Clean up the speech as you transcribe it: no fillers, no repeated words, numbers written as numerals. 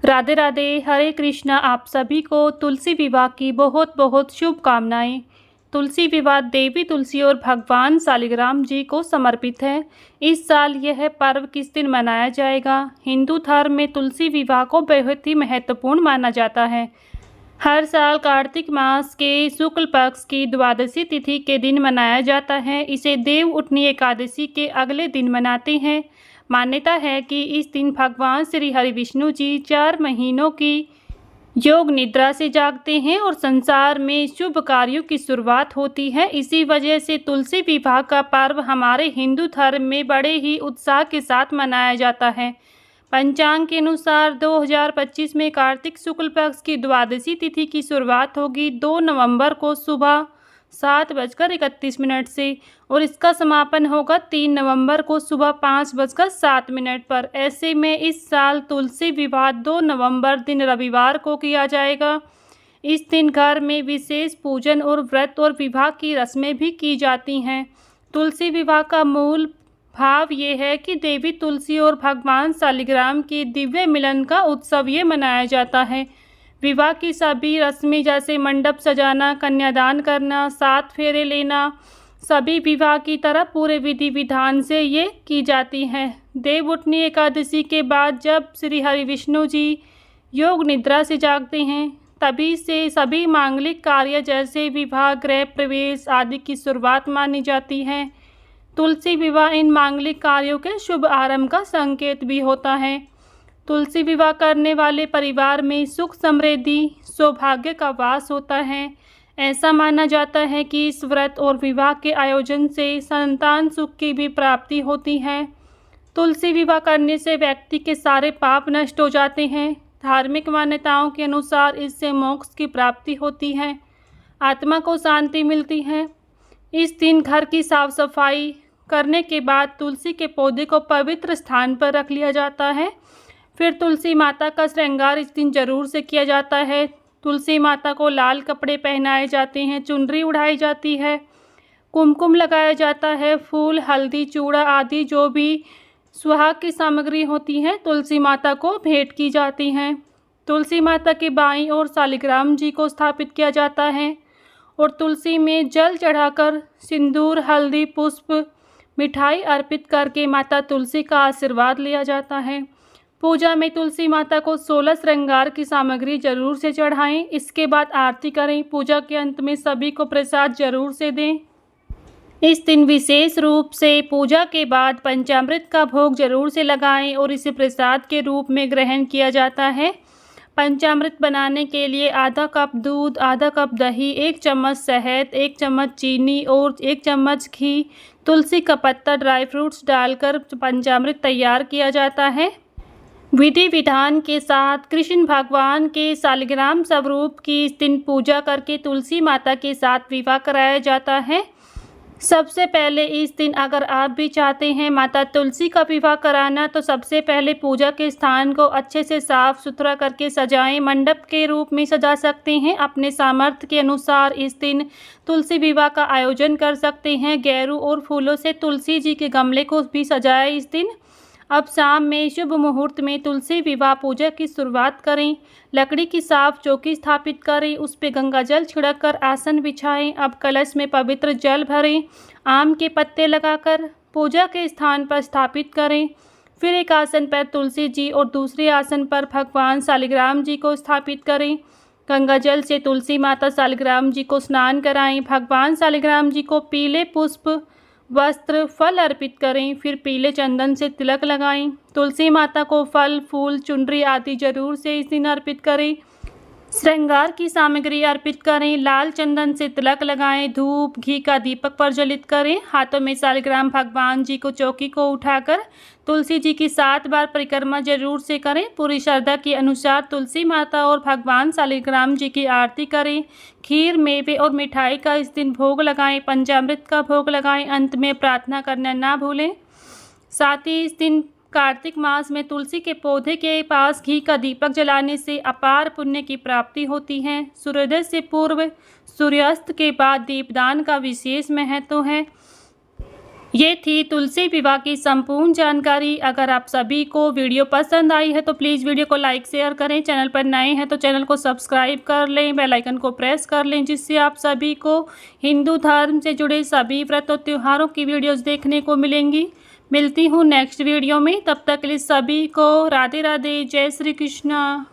राधे राधे, हरे कृष्णा। आप सभी को तुलसी विवाह की बहुत बहुत शुभकामनाएं। तुलसी विवाह देवी तुलसी और भगवान शालिग्राम जी को समर्पित है। इस साल यह पर्व किस दिन मनाया जाएगा? हिंदू धर्म में तुलसी विवाह को बेहद ही महत्वपूर्ण माना जाता है। हर साल कार्तिक मास के शुक्ल पक्ष की द्वादशी तिथि के दिन मनाया जाता है। इसे देव उठनी एकादशी के अगले दिन मनाते हैं। मान्यता है कि इस दिन भगवान श्री हरि विष्णु जी 4 महीनों की योग निद्रा से जागते हैं और संसार में शुभ कार्यों की शुरुआत होती है। इसी वजह से तुलसी विवाह का पर्व हमारे हिंदू धर्म में बड़े ही उत्साह के साथ मनाया जाता है। पंचांग के अनुसार 2025 में कार्तिक शुक्ल पक्ष की द्वादशी तिथि की शुरुआत होगी 2 नवंबर को सुबह 7:31 से और इसका समापन होगा 3 नवंबर को सुबह 5:07 पर। ऐसे में इस साल तुलसी विवाह 2 नवंबर दिन रविवार को किया जाएगा। इस दिन घर में विशेष पूजन और व्रत और विवाह की रस्में भी की जाती हैं। तुलसी विवाह का मूल भाव ये है कि देवी तुलसी और भगवान शालिग्राम के दिव्य मिलन का उत्सव ये मनाया जाता है। विवाह की सभी रस्में जैसे मंडप सजाना, कन्यादान करना, 7 फेरे लेना, सभी विवाह की तरह पूरे विधि विधान से ये की जाती हैं। देव उठनी एकादशी के बाद जब श्री हरि विष्णु जी योग निद्रा से जागते हैं, तभी से सभी मांगलिक कार्य जैसे विवाह, गृह प्रवेश आदि की शुरुआत मानी जाती है। तुलसी विवाह इन मांगलिक कार्यों के शुभ आरंभ का संकेत भी होता है। तुलसी विवाह करने वाले परिवार में सुख समृद्धि सौभाग्य का वास होता है। ऐसा माना जाता है कि इस व्रत और विवाह के आयोजन से संतान सुख की भी प्राप्ति होती है। तुलसी विवाह करने से व्यक्ति के सारे पाप नष्ट हो जाते हैं। धार्मिक मान्यताओं के अनुसार इससे मोक्ष की प्राप्ति होती है, आत्मा को शांति मिलती है। इस दिन घर की साफ सफाई करने के बाद तुलसी के पौधे को पवित्र स्थान पर रख लिया जाता है। फिर तुलसी माता का श्रृंगार इस दिन जरूर से किया जाता है। तुलसी माता को लाल कपड़े पहनाए जाते हैं, चुनरी उड़ाई जाती है, कुमकुम लगाया जाता है, फूल, हल्दी, चूड़ा आदि जो भी सुहाग की सामग्री होती है तुलसी माता को भेंट की जाती हैं। तुलसी माता के बाईं ओर शालिग्राम जी को स्थापित किया जाता है और तुलसी में जल चढ़ाकर सिंदूर, हल्दी, पुष्प, मिठाई अर्पित करके माता तुलसी का आशीर्वाद लिया जाता है। पूजा में तुलसी माता को 16 श्रृंगार की सामग्री जरूर से चढ़ाएं। इसके बाद आरती करें। पूजा के अंत में सभी को प्रसाद जरूर से दें। इस दिन विशेष रूप से पूजा के बाद पंचामृत का भोग जरूर से लगाएं और इसे प्रसाद के रूप में ग्रहण किया जाता है। पंचामृत बनाने के लिए आधा कप दूध, आधा कप दही, 1 चम्मच शहद, 1 चम्मच चीनी और 1 चम्मच घी, तुलसी का पत्ता, ड्राई फ्रूट्स डालकर पंचामृत तैयार किया जाता है। विधि विधान के साथ कृष्ण भगवान के शालिग्राम स्वरूप की इस दिन पूजा करके तुलसी माता के साथ विवाह कराया जाता है। सबसे पहले इस दिन अगर आप भी चाहते हैं माता तुलसी का विवाह कराना, तो सबसे पहले पूजा के स्थान को अच्छे से साफ सुथरा करके सजाएं। मंडप के रूप में सजा सकते हैं। अपने सामर्थ्य के अनुसार इस दिन तुलसी विवाह का आयोजन कर सकते हैं। गेरू और फूलों से तुलसी जी के गमले को भी सजाएं इस दिन। अब शाम में शुभ मुहूर्त में तुलसी विवाह पूजा की शुरुआत करें। लकड़ी की साफ चौकी स्थापित करें, उस पर गंगा जल छिड़क कर आसन बिछाएं। अब कलश में पवित्र जल भरें, आम के पत्ते लगाकर पूजा के स्थान पर स्थापित करें। फिर एक आसन पर तुलसी जी और दूसरे आसन पर भगवान शालिग्राम जी को स्थापित करें। गंगा जल से तुलसी माता शालिग्राम जी को स्नान कराएं। भगवान शालिग्राम जी को पीले पुष्प, वस्त्र, फल अर्पित करें। फिर पीले चंदन से तिलक लगाएं। तुलसी माता को फल, फूल, चुनरी आदि जरूर से इस दिन अर्पित करें। श्रृंगार की सामग्री अर्पित करें। लाल चंदन से तिलक लगाएं। धूप, घी का दीपक प्रज्वलित करें। हाथों में शालिग्राम भगवान जी को चौकी को उठाकर तुलसी जी की 7 बार परिक्रमा जरूर से करें। पूरी श्रद्धा के अनुसार तुलसी माता और भगवान शालिग्राम जी की आरती करें। खीर, मेवे और मिठाई का इस दिन भोग लगाएं। पंचामृत का भोग लगाएं। अंत में प्रार्थना करना ना भूलें। साथ ही इस दिन कार्तिक मास में तुलसी के पौधे के पास घी का दीपक जलाने से अपार पुण्य की प्राप्ति होती है। सूर्योदय से पूर्व, सूर्यास्त के बाद दीपदान का विशेष महत्व है। ये थी तुलसी विवाह की संपूर्ण जानकारी। अगर आप सभी को वीडियो पसंद आई है तो प्लीज़ वीडियो को लाइक शेयर करें। चैनल पर नए हैं तो चैनल को सब्सक्राइब कर लें, बेल आइकन को प्रेस कर लें, जिससे आप सभी को हिंदू धर्म से जुड़े सभी व्रत और त्योहारों की वीडियोस देखने को मिलेंगी। मिलती हूँ नेक्स्ट वीडियो में, तब तक के लिए सभी को राधे राधे, जय श्री कृष्णा।